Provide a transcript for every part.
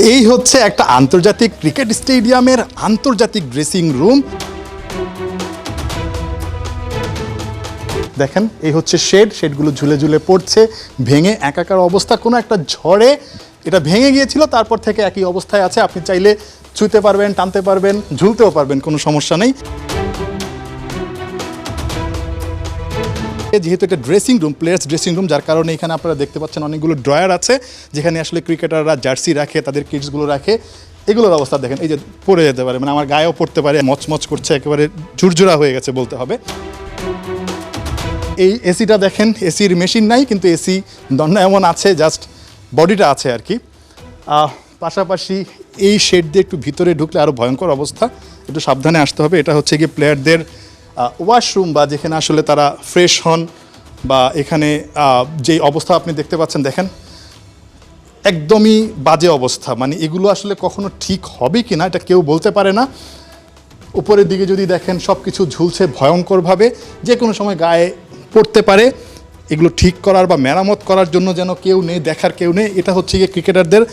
এই হচ্ছে একটা আন্তর্জাতিক ক্রিকেট স্টেডিয়ামের আন্তর্জাতিক ড্রেসিং রুম। দেখেন এই হচ্ছে শেডগুলো ঝুলে ঝুলে পড়ছে, ভেঙে একাকার অবস্থা। কোনো একটা ঝড়ে এটা ভেঙে গিয়েছিল, তারপর থেকে একই অবস্থায় আছে। আপনি চাইলে ছুঁতে পারবেন, টানতে পারবেন, ঝুলতেও পারবেন, কোনো সমস্যা নেই। যেহেতু এটা dressing room, players dressing room, যার কারণে এখানে আপনারা দেখতে পাচ্ছেন অনেকগুলো ড্রয়ার আছে, যেখানে আসলে ক্রিকেটাররা জার্সি রাখে, তাদের কিটসগুলো রাখে। এগুলোর অবস্থা দেখেন, এই যে পড়ে যেতে পারে, মানে আমার গায়েও পড়তে পারে, মচমচ করছে, একেবারে ঝুরঝুরা হয়ে গেছে বলতে হবে। এই এসিটা দেখেন, এসির মেশিন নাই, কিন্তু এসি এমন আছে, জাস্ট বডিটা আছে আর কি। পাশাপাশি এই শেড দিয়ে একটু ভিতরে ঢুকলে আরও ভয়ঙ্কর অবস্থা, একটু সাবধানে আসতে হবে। এটা হচ্ছে গিয়ে প্লেয়ারদের ওয়াশরুম, বা যেখানে আসলে তারা ফ্রেশ হন, বা এখানে যেই অবস্থা আপনি দেখতে পাচ্ছেন, দেখেন একদমই বাজে অবস্থা। মানে এগুলো আসলে কখনো ঠিক হবে কি না এটা কেউ বলতে পারে না। উপরের দিকে যদি দেখেন সব কিছু ঝুলছে ভয়ঙ্করভাবে, যে কোনো সময় গায়ে পড়তে পারে। এগুলো ঠিক করার বা মেরামত করার জন্য যেন কেউ নেই, দেখার কেউ নেই। এটা হচ্ছে গিয়ে ক্রিকেটারদের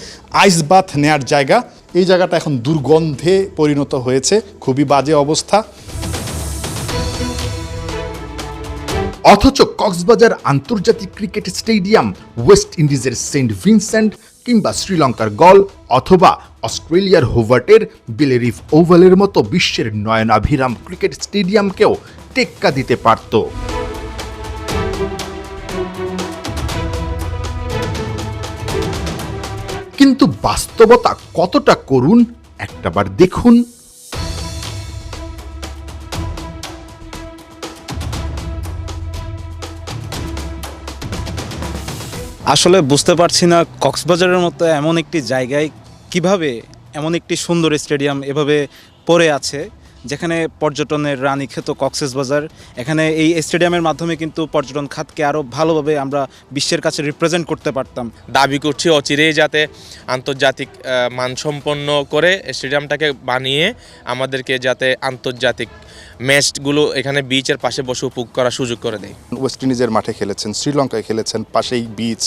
আইস বাথ নেয়ার জায়গা। এই জায়গাটা এখন দুর্গন্ধে পরিণত হয়েছে, খুবই বাজে অবস্থা। অথচ কক্সবাজার আন্তর্জাতিক ক্রিকেট স্টেডিয়াম ওয়েস্ট ইন্ডিজের সেন্ট ভিনসেন্ট কিংবা শ্রীলঙ্কার গল অথবা অস্ট্রেলিয়ার হোভার্টের বিলেরিফ ওভালের মতো বিশ্বের নয়নাভিরাম ক্রিকেট স্টেডিয়ামকেও টেক্কা দিতে পারত। কিন্তু বাস্তবতা কতটা করুণ একটাবার দেখুন। আসলে বুঝতে পারছি না কক্সবাজারের মতো এমন একটি জায়গায় কিভাবে এমন একটি সুন্দর স্টেডিয়াম এভাবে পড়ে আছে, যেখানে পর্যটনের রানীক্ষেত কক্সবাজার। এখানে এই স্টেডিয়ামের মাধ্যমে কিন্তু পর্যটন খাতকে আরও ভালোভাবে আমরা বিশ্বের কাছে রিপ্রেজেন্ট করতে পারতাম। দাবি করছি অচিরেই যাতে আন্তর্জাতিক মানসম্পন্ন করে স্টেডিয়ামটাকে বানিয়ে আমাদেরকে যাতে আন্তর্জাতিক ম্যাচগুলো এখানে বিচের পাশে বসে উপভোগ করার সুযোগ করে দেয়। ওয়েস্ট ইন্ডিজের মাঠে খেলেছেন, শ্রীলঙ্কায় খেলেছেন, পাশেই বিচ,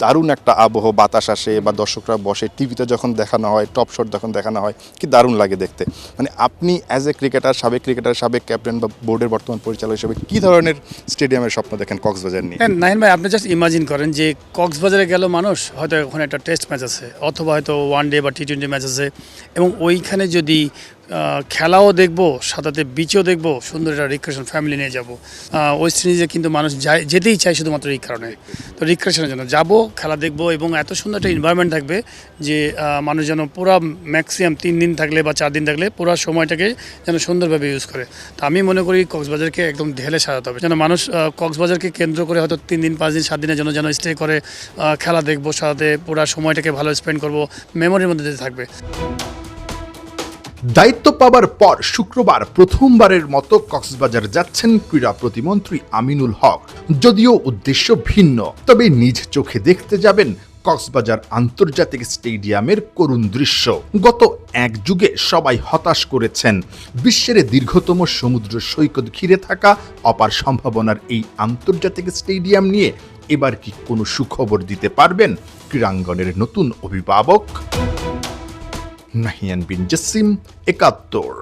দারুণ একটা আবহ, বাতাস আসে, বা দর্শকরা বসে, টিভিতে যখন দেখানো হয়, টপ শট যখন দেখানো হয়, কি দারুণ লাগে দেখতে। মানে আপনি অ্যাজ এ ক্রিকেটার, সাবেক ক্রিকেটার, সাবেক ক্যাপ্টেন বা বোর্ডের বর্তমান পরিচালক হিসেবে কী ধরনের স্টেডিয়ামের স্বপ্ন দেখেন কক্সবাজার নিয়ে? নাইন ভাই, আপনি জাস্ট ইমাজিন করেন যে কক্সবাজারে গেল মানুষ, হয়তো ওখানে একটা টেস্ট ম্যাচ আছে, অথবা হয়তো ওয়ান ডে বা টি-20 ম্যাচ আছে, এবং ওইখানে যদি খেলাও দেখবো, সাথে বিচও দেখবো, সুন্দর একটা রিক্রিয়েশন ফ্যামিলি নিয়ে যাবো। ওয়েস্ট ইন্ডিজে কিন্তু মানুষ যেতেই চায় শুধুমাত্র এই কারণে, তো রিক্রিয়েশনের জন্য যাবো, খেলা দেখবো, এবং এত সুন্দর একটা এনভায়রনমেন্ট থাকবে যে মানুষ যেন পুরো ম্যাক্সিমাম 3 দিন থাকলে বা 4 দিন থাকলে পুরো সময়টাকে যেন সুন্দরভাবে ইউজ করে। তো আমি মনে করি কক্সবাজারকে একদম ঢেলে সাজাতে হবে, যেন মানুষ কক্সবাজারকে কেন্দ্র করে হয়তো 3 দিন 5 দিন 7 দিনের জন্য যেন স্টে করে খেলা দেখবো, সাথে পুরো সময়টাকে ভালো স্পেন্ড করবো, মেমোরির মধ্যে দিতে থাকবে। দায়িত্ব পাবার পর শুক্রবার প্রথমবারের মতো কক্সবাজার যাচ্ছেন ক্রীড়া প্রতিমন্ত্রী আমিনুল হক। যদিও উদ্দেশ্য ভিন্ন, তবে নিজ চোখে দেখতে যাবেন কক্সবাজার আন্তর্জাতিক স্টেডিয়ামের করুণ দৃশ্য। গত এক যুগে সবাই হতাশ করেছেন। বিশ্বের দীর্ঘতম সমুদ্র সৈকত ঘিরে থাকা অপার সম্ভাবনার এই আন্তর্জাতিক স্টেডিয়াম নিয়ে এবার কি কোনো সুখবর দিতে পারবেন ক্রীড়াঙ্গনের নতুন অভিভাবক? নাহিয়ান বিন জসিম, ৭১।